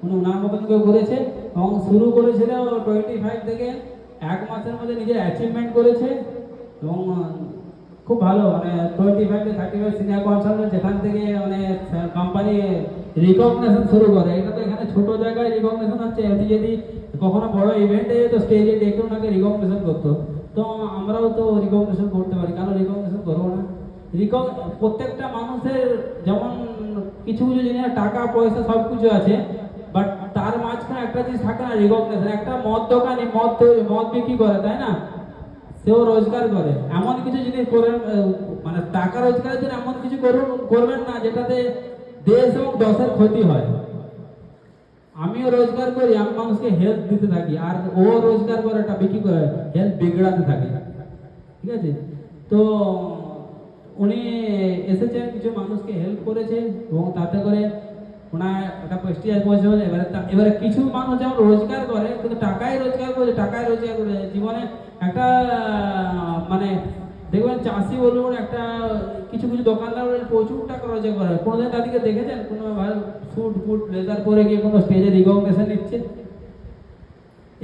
উনি ওনার মতন করে করেছে এবং শুরু করেছিল 25 থেকে 1 মাসের মধ্যে নিজের অ্যাচিভমেন্ট করেছে এবং খুব ভালো, মানে 25 থেকে 35 সিনিয়র কনসালটেন্ট, যেখান থেকে মানে কোম্পানি রিকগনিশন শুরু করে। এটা তো এখানে ছোট জায়গায় রিকগনিশন হচ্ছে, এটি যদি কখনো বড় ইভেন্টে তো স্টেজে ডেকে ওনাকে রিকগনিশন করতো, তো আমরাও তো রিকগনিশন করতে পারি, কেন রিকগনিশন করবো না? প্রত্যেকটা মানুষের যেমন কিছু কিছু জিনিস টাকা পয়সা সব কিছু আছে, বাট তার মাঝখানে একটা জিনিস থাকে না, রিকগনিশন। একটা মদ দোকানি মদ বিক্রি করে, তাই না? সেও রোজগার করে, এমন কিছু জিনিস করে, মানে টাকা রোজগারের জন্য এমন কিছু করবেন না যেটাতে দেশ এবং দশের ক্ষতি হয়। আমিও রোজগার করি, আমি মানুষকে হেল্প দিতে থাকি, আর ও রোজগার করে এটা বিক্রি করে হেল্প বিগড়াতে থাকে, ঠিক আছে? তো উনি এসেছেন, কিছু মানুষকে হেল্প করেছে এবং তাতে করে ওনার একটা প্রেস্টিজ পৌঁছে। এবারে কিছু মানুষ যেমন রোজগার করে কিন্তু টাকাই রোজগার করে জীবনে একটা মানে দেখবেন চাষি বলুন, একটা কিছু কিছু দোকানদার প্রচুর টাকা রোজগার করে, কোনোদিন তাদেরকে দেখেছেন কোনো স্যুট ফুট লেদার পরে গিয়ে কোনো স্টেজে রিকগনিশন নিচ্ছে?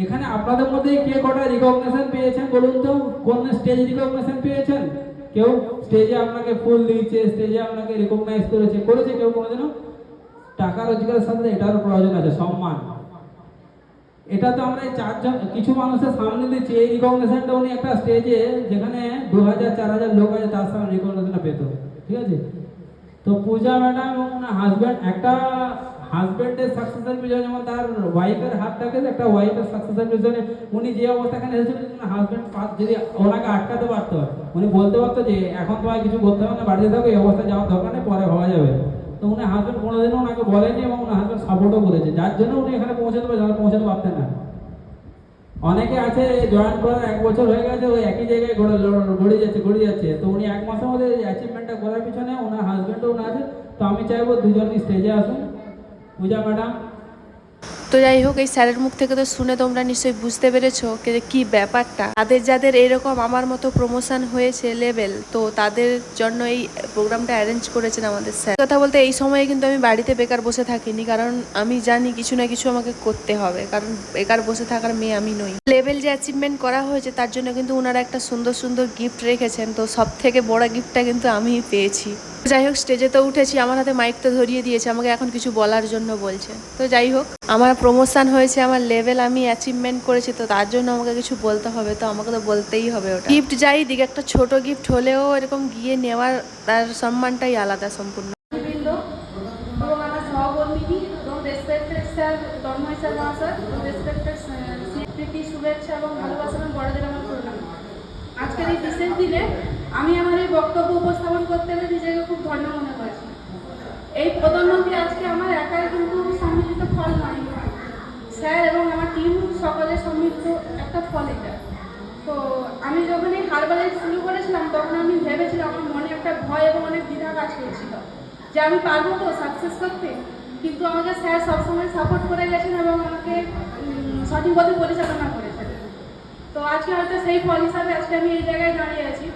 এখানে আপনাদের মধ্যে কে কটা রিকগনিশন পেয়েছেন বলুন তো? কোন স্টেজ রিকগনিশন পেয়েছেন? কেউ স্টেজে আপনাকে ফুল দিয়েছে, স্টেজে আপনাকে রিকগনাইজ করেছে কেউ কোনোদিনও? টাকা রোজগারের সাথে এটারও প্রয়োজন আছে, সম্মান। এটা তো আমরা এই চারজন কিছু মানুষের সামনে দিচ্ছি, এই রিকগনিশনটা উনি একটা স্টেজে যেখানে 2000-4000 লোক আছে তার সামনে রিকগনিশনটা পেত, ঠিক আছে? তো পূজা ম্যাডাম এবং ওনার হাজব্যান্ড, একটা হাজব্যান্ডের সাকসেসের পিছনে যেমন তার ওয়াইফের হাত থাকে, একটা ওয়াইফের সাকসেসের পিছনে উনি যে অবস্থা এখানে এসেছিলেন, হাজব্যান্ড যদি ওনাকে আটকাতে পারতো, উনি বলতে পারতো যে এখন তোমায় কিছু করতে হবে না, বাড়িতে থাকো, এই অবস্থা যাওয়ার দরকার নেই, পরে হওয়া যাবে। তো উনি হাজব্যান্ড কোনোদিনও ওনাকে বলেনি এবং উনি হাজব্যান্ড সাপোর্টও করেছে, যার জন্য উনি এখানে পৌঁছাতে পারতেন না। অনেকে আছে জয়েন করার 1 বছর হয়ে গেছে, ওই একই জায়গায় গড়ে যাচ্ছে। তো উনি 1 মাসের মধ্যে অ্যাচিভমেন্টটা করার পিছনে ওনার হাজব্যান্ডও ওনার আছে। তো আমি চাইবো দুজনই স্টেজে আসুন। পূজা ম্যাডাম। তো যাই হোক, এই স্যারের মুখ থেকে তো শুনে তোমরা নিশ্চয়ই বুঝতে পেরেছো কি ব্যাপারটা। যাদের এরকম আমার মতো প্রমোশন হয়েছে লেভেল, তো তাদের জন্য এই প্রোগ্রামটা অ্যারেঞ্জ করেছেন আমাদের স্যার। কথা বলতে এই সময়ে কিন্তু আমি বাড়িতে বেকার বসে থাকিনি, কারণ আমি জানি কিছু না কিছু আমাকে করতে হবে, কারণ বেকার বসে থাকার মেয়ে আমি নই। লেভেল যে অ্যাচিভমেন্ট করা হয়েছে তার জন্য কিন্তু ওনারা একটা সুন্দর সুন্দর গিফট রেখেছেন, তো সব থেকে বড় গিফটটা কিন্তু আমিই পেয়েছি। যাই হোক, স্টেজে তো উঠেছি, আমার হাতে মাইক তো ধরিয়ে দিয়েছে, আমাকে এখন কিছু বলার জন্য বলছে। তো যাই হোক, আমার প্রমোশন হয়েছে, আমার লেভেল আমি অ্যাচিভমেন্ট করেছি, তো তার জন্য আমাকে কিছু বলতে হবে, তো আমাকে তো বলতেই হবে। ওটা গিফট যাই দিক, একটা ছোট গিফট হলেও এরকম গিয়ে নেওয়ার তার সম্মানটাই আলাদা সম্পূর্ণ। এবং আমার সহকর্মী এবং রেসপেক্টেড স্যার তন্ময় স্যার মহাশয় এবং রেসপেক্টেড প্রীতি, শুভেচ্ছা এবং ভালোবাসা এবং বড়দের আমার প্রণাম। আজকের এই বিশেষ দিনে আমি আমার এই বক্তব্য উপস্থাপন করতে পেরে নিজেকে খুব ধন্য মনে করছি। এই পদোন্নতি আজকে আমার একাই কিন্তু সম্মিলিত ফল নয়, স্যার এবং আমার টিম সকলের সম্মিলিত একটা ফল এটা। তো আমি যখন এই হারবালাইজ শুরু করেছিলাম তখন আমি ভেবেছিলাম, আমার মনে একটা ভয় এবং অনেক দ্বিধা কাজ করেছিল যে আমি পারবো তো সাকসেস করতে, কিন্তু আমাকে স্যার সবসময় সাপোর্ট করে গেছেন এবং আমাকে সঠিক পথে পরিচালনা করেছেন। তো আজকে হয়তো সেই ফল হিসাবে আজকে আমি এই জায়গায় দাঁড়িয়ে আছি।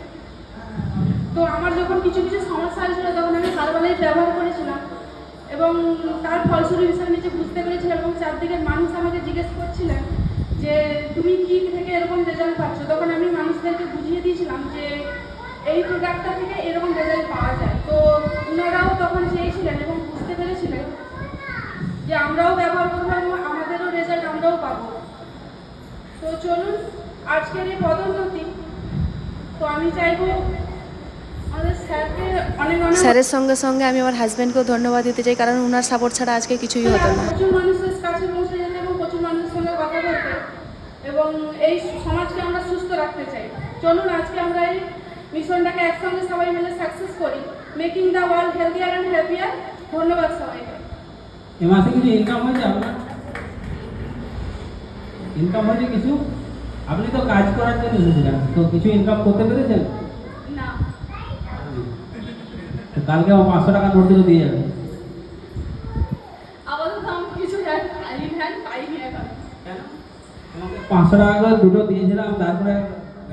তো আমার যখন কিছু কিছু সমস্যা হয়েছিল তখন আমি হারবালাইজ ব্যবহার করেছিলাম এবং তার ফলস্বরূপ হিসাবে নিজে বুঝতে পেরেছিলাম এবং চারদিকের মানুষ আমাকে জিজ্ঞেস করছিলেন যে তুমি কি থেকে এরকম রেজাল্ট পাচ্ছ। তখন আমি মানুষদেরকে বুঝিয়ে দিয়েছিলাম যে এই প্রোডাক্টটা থেকে এরকম রেজাল্ট পাওয়া যায়। তো ওনারাও তখন চেয়েছিলেন এবং বুঝতে পেরেছিলেন যে আমরাও ব্যবহার করবো এবং আমাদেরও রেজাল্ট আমরাও পাবো। তো চলুন আজকের এই পদোন্নতি, তো আমি চাইবো আমাদের স্যারকে অনেক স্যারের সঙ্গে সঙ্গে আমি আমার হাজব্যান্ডকেও ধন্যবাদ দিতে চাই, কারণ ওনার সাপোর্ট ছাড়া আজকে কিছুই হতো না। প্রচুর মানুষের কাছে পৌঁছে যেতে এবং প্রচুর মানুষের সঙ্গে কথা বলতে এবং এই সমাজকে আমরা সুস্থ রাখতে চাই। চলুন আজকে আমরা এই মিশনটাকে একসঙ্গে সবাই মিলে সাকসেস করি, making the world healthier and happier. ধন্যবাদ সবাইকে। এ মাসে কিছু ইনকাম হয়েছে আপনার? ইনকাম হয়েছে কিছু? আপনি তো কাজ করার জন্য এসেছিলেন, তো কিছু ইনকাম করতে পেরেছেন? না। কালকে আমার 500 টাকা নোট দিলে দিয়ে যাবে। আপাতত আমি কিছু পাইনি এখন। কেন? আমাকে 500 টাকা করে দুটো দিয়েছিলাম, তারপরে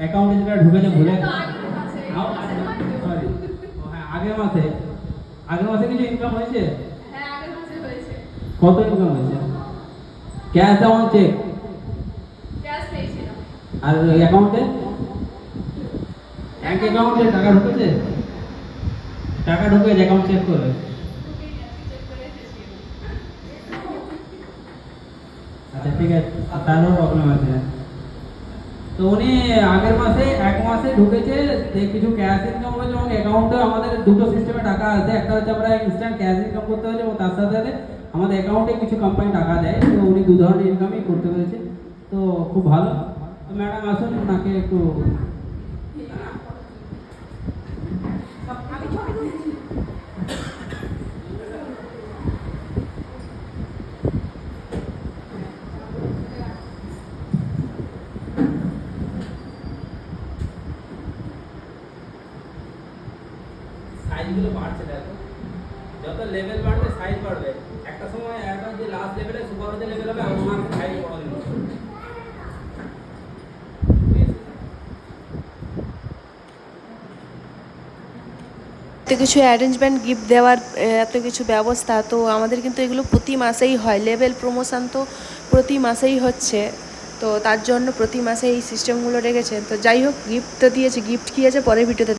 অ্যাকাউন্টে যেটা ঢুকেছে ভুলে সরি, হ্যাঁ আগের মাসে কিছু ইনকাম হয়েছে? হ্যাঁ আগের মাসে হয়েছে। কত ইনকাম হয়েছে? ক্যাশ অন চেক ক্যাশ পেয়েছিলাম। আর অ্যাকাউন্টে ব্যাংক অ্যাকাউন্টে টাকা ঢুকেছে, টাকা ঢুকেছে অ্যাকাউন্ট চেক করে। আচ্ছা ঠিক আছে, তারও প্রবলেম আছে। তো উনি আগের মাসে 1 মাসে ঢুকেছে, কিছু ক্যাশ ইনকাম হয়েছে এবং অ্যাকাউন্টে আমাদের দুটো সিস্টেমে টাকা আছে। একটা হচ্ছে আমরা ইনস্ট্যান্ট ক্যাশ ইনকাম করতে পারি এবং তার সাথে সাথে আমাদের অ্যাকাউন্টে কিছু কোম্পানি টাকা দেয়। তো উনি দু ধরনের ইনকামই করতে পেরেছে, তো খুব ভালো। তো ম্যাডাম আসুন, ওনাকে একটু সাইজগুলো বাড়ছে, দেখো যত লেভেল বাড়বে সাইজ বাড়বে। একটা সময় একটা যে লাস্ট লেভেলে সুপারভাইজার লেভেল হবে, আমার সাইজ বড় হবে। এত কিছু অ্যারেঞ্জমেন্ট গিফট দেওয়ার এত কিছু ব্যবস্থা, তো আমাদের কিন্তু এগুলো প্রতি মাসেই হয়। লেভেল প্রমোশন তো প্রতি মাসেই হচ্ছে, তো তার জন্য প্রতি মাসে এই সিস্টেমগুলো রেখেছেন। তো যাই হোক, গিফট তো দিয়েছে, গিফট কী আছে পরের ভিডিওতে